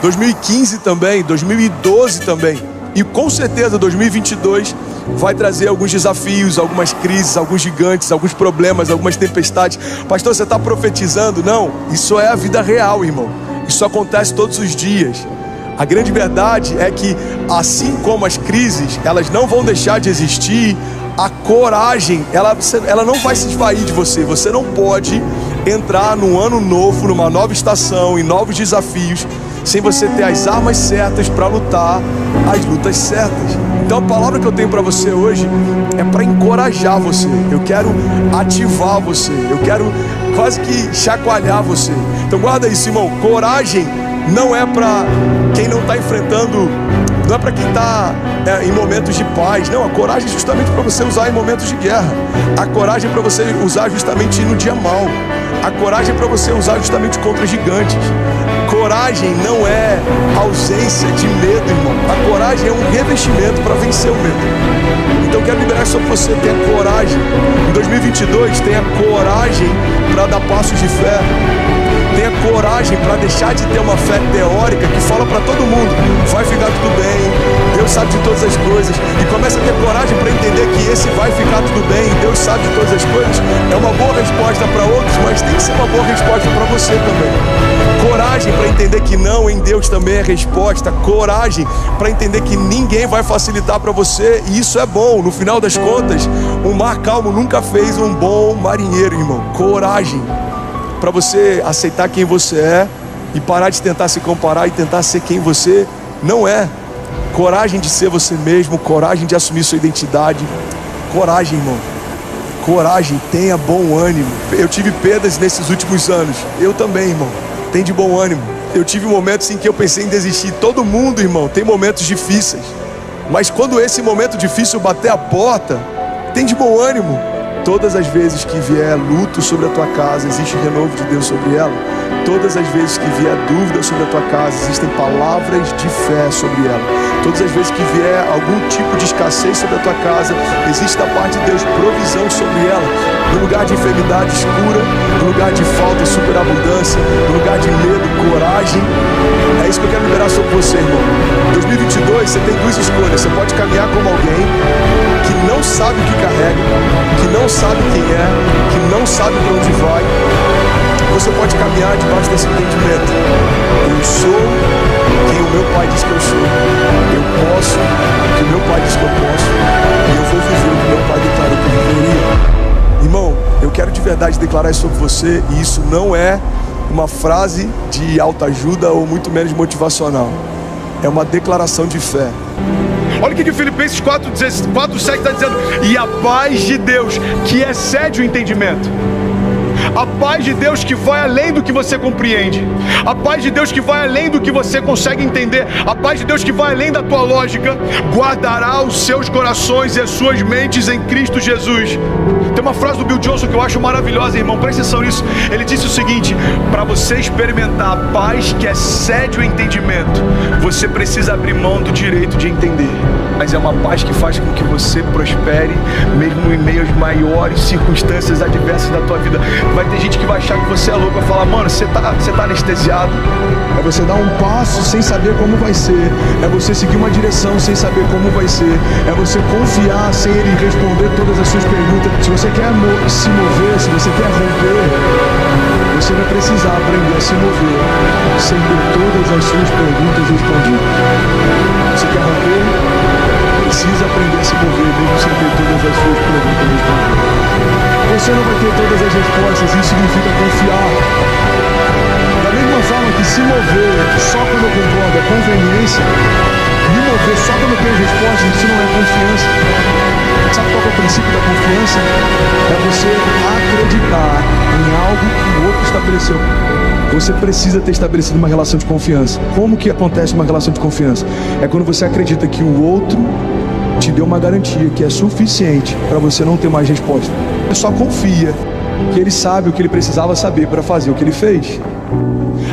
2015 também, 2012 também. E com certeza 2022 vai trazer alguns desafios, algumas crises, alguns gigantes, alguns problemas, algumas tempestades. Pastor, você está profetizando? Não, isso é a vida real, irmão. Isso acontece todos os dias. A grande verdade é que, assim como as crises, elas não vão deixar de existir, a coragem, ela não vai se esvair de você. Você não pode entrar num ano novo, numa nova estação, em novos desafios, sem você ter as armas certas para lutar as lutas certas. Então a palavra que eu tenho para você hoje é para encorajar você. Eu quero ativar você. Eu quero quase que chacoalhar você. Então guarda isso, irmão. Coragem não é para quem não está enfrentando, não é para quem está em momentos de paz. Não, a coragem é justamente para você usar em momentos de guerra. A coragem é para você usar justamente no dia mau. A coragem é para você usar justamente contra gigantes. Coragem não é ausência de medo, irmão. A coragem é um revestimento para vencer o medo. Então eu quero liberar sobre você. Tenha coragem. Em 2022, tenha coragem para dar passos de fé. Tenha coragem para deixar de ter uma fé teórica que fala para todo mundo: vai ficar tudo bem, Deus sabe de todas as coisas. E começa a ter coragem para entender que esse vai ficar tudo bem, Deus sabe de todas as coisas, é uma boa resposta para outros, mas tem que ser uma boa resposta para você também. Coragem para entender que não em Deus também é resposta. Coragem para entender que ninguém vai facilitar para você, e isso é bom. No final das contas, um mar calmo nunca fez um bom marinheiro, irmão. Coragem para você aceitar quem você é e parar de tentar se comparar e tentar ser quem você não é. Coragem de ser você mesmo, coragem de assumir sua identidade. Coragem, irmão. Coragem, tenha bom ânimo. Eu tive perdas nesses últimos anos. Eu também, irmão. Tem de bom ânimo. Eu tive momentos em que eu pensei em desistir. Todo mundo, irmão, tem momentos difíceis. Mas quando esse momento difícil bater a porta, tem de bom ânimo. Todas as vezes que vier luto sobre a tua casa, existe renovo de Deus sobre ela. Todas as vezes que vier dúvida sobre a tua casa, existem palavras de fé sobre ela. Todas as vezes que vier algum tipo de escassez sobre a tua casa, existe da parte de Deus provisão sobre ela. No lugar de enfermidade escura, no lugar de falta, superabundância, no lugar de medo, coragem. É isso que eu quero liberar sobre você, irmão. Em 2022 você tem duas escolhas. Você pode caminhar como alguém que não sabe o que carrega, que não sabe quem é, que não sabe para onde vai. Você pode caminhar debaixo desse entendimento: eu sou quem o meu pai diz que eu sou. Eu posso o que o meu pai diz que eu posso. E eu vou viver o que meu pai declarou que eu viveria. Irmão, eu quero de verdade declarar isso sobre você. E isso não é uma frase de autoajuda ou muito menos motivacional. É uma declaração de fé. Olha o que Filipenses 4:7 está dizendo: e a paz de Deus, que excede o entendimento. A paz de Deus que vai além do que você compreende. A paz de Deus que vai além do que você consegue entender. A paz de Deus que vai além da tua lógica. Guardará os seus corações e as suas mentes em Cristo Jesus. Tem uma frase do Bill Johnson que eu acho maravilhosa, irmão. Presta atenção nisso. Ele disse o seguinte: para você experimentar a paz que excede o entendimento, você precisa abrir mão do direito de entender. Mas é uma paz que faz com que você prospere, mesmo em meio às maiores circunstâncias adversas da tua vida. Vai ter gente que vai achar que você é louco, vai falar: mano, você tá anestesiado. É você dar um passo sem saber como vai ser. É você seguir uma direção sem saber como vai ser. É você confiar sem ele responder todas as suas perguntas. Se você quer se mover, se você quer romper, você vai precisar aprender a se mover sem ter todas as suas perguntas respondidas. Você quer romper? Precisa aprender a se mover mesmo sem ter todas as suas perguntas respondidas. Você não vai ter todas as respostas, isso significa confiar. Da mesma forma que se mover só quando eu concordo é conveniência, me mover só quando eu tenho respostas, isso não é confiança. Sabe qual é o princípio da confiança? É você acreditar em algo que o outro estabeleceu. Você precisa ter estabelecido uma relação de confiança. Como que acontece uma relação de confiança? É quando você acredita que o outro te deu uma garantia que é suficiente para você não ter mais resposta. Você só confia que ele sabe o que ele precisava saber para fazer o que ele fez.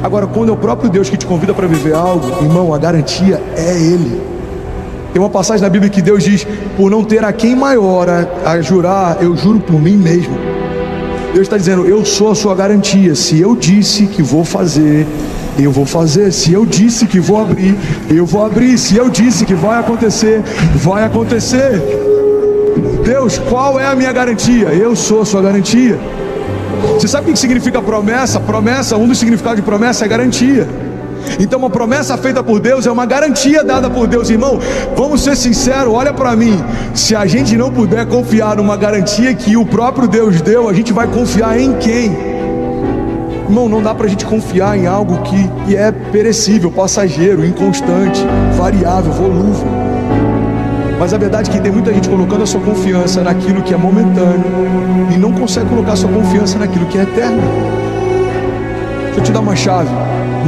Agora, quando é o próprio Deus que te convida para viver algo, irmão, a garantia é Ele. Tem uma passagem na Bíblia que Deus diz: por não ter a quem maior a jurar, eu juro por mim mesmo. Deus está dizendo: eu sou a sua garantia. Se eu disse que vou fazer, eu vou fazer. Se eu disse que vou abrir, eu vou abrir. Se eu disse que vai acontecer, vai acontecer. Deus, qual é a minha garantia? Eu sou a sua garantia. Você sabe o que significa promessa? Promessa, um dos significados de promessa é garantia. Então uma promessa feita por Deus é uma garantia dada por Deus. Irmão, vamos ser sinceros, olha para mim. Se a gente não puder confiar numa garantia que o próprio Deus deu, a gente vai confiar em quem? Irmão, não dá pra gente confiar em algo que é perecível, passageiro, inconstante, variável, volúvel. Mas a verdade é que tem muita gente colocando a sua confiança naquilo que é momentâneo e não consegue colocar a sua confiança naquilo que é eterno. Deixa eu te dar uma chave.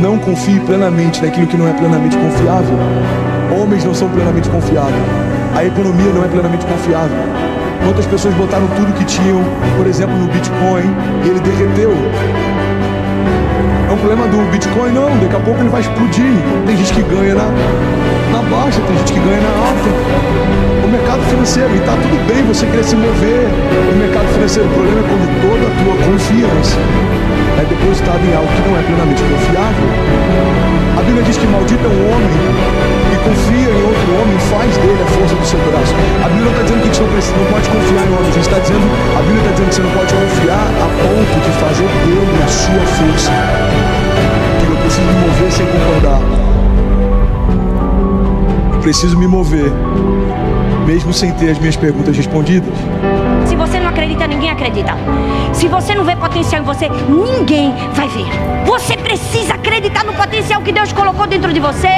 Não confie plenamente naquilo que não é plenamente confiável. Homens não são plenamente confiáveis. A economia não é plenamente confiável. Quantas pessoas botaram tudo que tinham, por exemplo, no Bitcoin, e ele derreteu? É um problema do Bitcoin? Não, daqui a pouco ele vai explodir. Tem gente que ganha na baixa, tem gente que ganha na alta. O mercado financeiro, e tá tudo bem você querer se mover no mercado financeiro. O problema é quando toda a tua confiança é depositado em algo que não é plenamente confiável. A Bíblia diz que maldito é um homem que confia em outro homem e faz dele a força do seu braço. A Bíblia não está dizendo que a gente não pode confiar em homens. A Bíblia está dizendo que você não pode confiar a ponto de fazer dele a sua força. Que eu preciso me mover sem concordar. Eu preciso me mover mesmo sem ter as minhas perguntas respondidas. Se você não acredita, ninguém acredita. Se você não vê potencial em você, ninguém vai ver. Você precisa acreditar no potencial que Deus colocou dentro de você.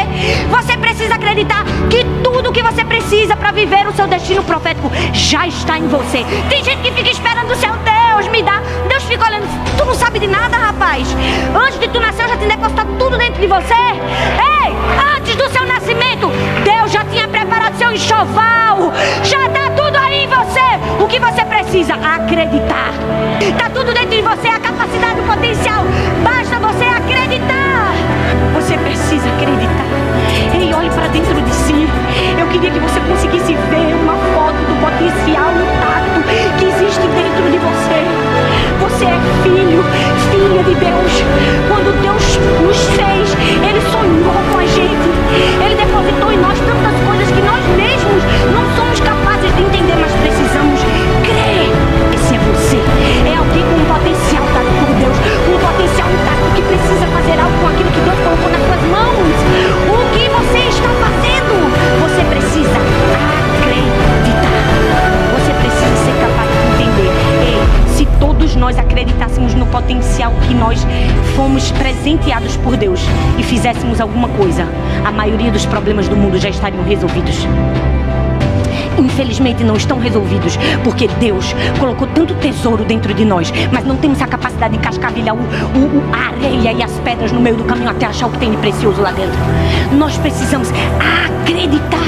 Você precisa acreditar que tudo que você precisa para viver o seu destino profético já está em você. Tem gente que fica esperando o céu, Deus me dá. Deus fica olhando, tu não sabe de nada, rapaz. Antes de tu nascer, eu já tinha depositado tudo dentro de você. Ei, antes do seu nascimento, Deus já tinha preparado seu enxoval. Já está tudo aí em você. O que você precisa? Acreditar. Está tudo dentro de você, a capacidade, o potencial. Basta você acreditar. Você precisa acreditar. Ei, olhe para dentro de si. Eu queria que você conseguisse ver uma foto do potencial intacto que existe dentro de você. Você é filho, filha de Deus. Quando Deus nos fez, Ele sonhou com a gente. Ele depositou em nós tantas coisas que nós mesmos não somos capazes de entender, mas precisamos crer. Esse é você. É alguém com um potencial dado por Deus, um potencial intacto que precisa fazer algo com aquilo que Deus colocou nas suas mãos. O que você está fazendo? Você precisa acreditar. Você precisa ser capaz de entender. Ei, se todos nós acreditássemos no potencial que nós fomos presenteados por Deus e fizéssemos alguma coisa, a maioria dos problemas do mundo já estariam resolvidos. Infelizmente não estão resolvidos, porque Deus colocou tanto tesouro dentro de nós, mas não temos a capacidade de cascavilhar a areia e as pedras no meio do caminho até achar o que tem de precioso lá dentro. Nós precisamos acreditar.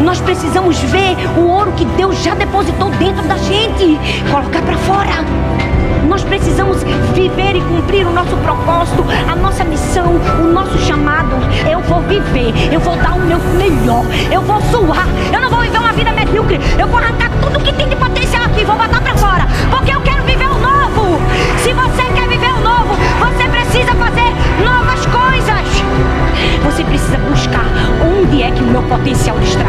Nós precisamos ver o ouro que Deus já depositou dentro da gente, colocar para fora. Nós precisamos viver e cumprir o nosso propósito, a nossa missão, o nosso chamado. Eu vou viver, eu vou dar o meu melhor, eu vou suar, eu não vou viver uma vida medíocre. Eu vou arrancar tudo que tem de potencial aqui, vou botar pra fora, porque eu quero viver o novo. Se você quer viver o novo, você precisa fazer novas coisas. Você precisa buscar onde é que o meu potencial está.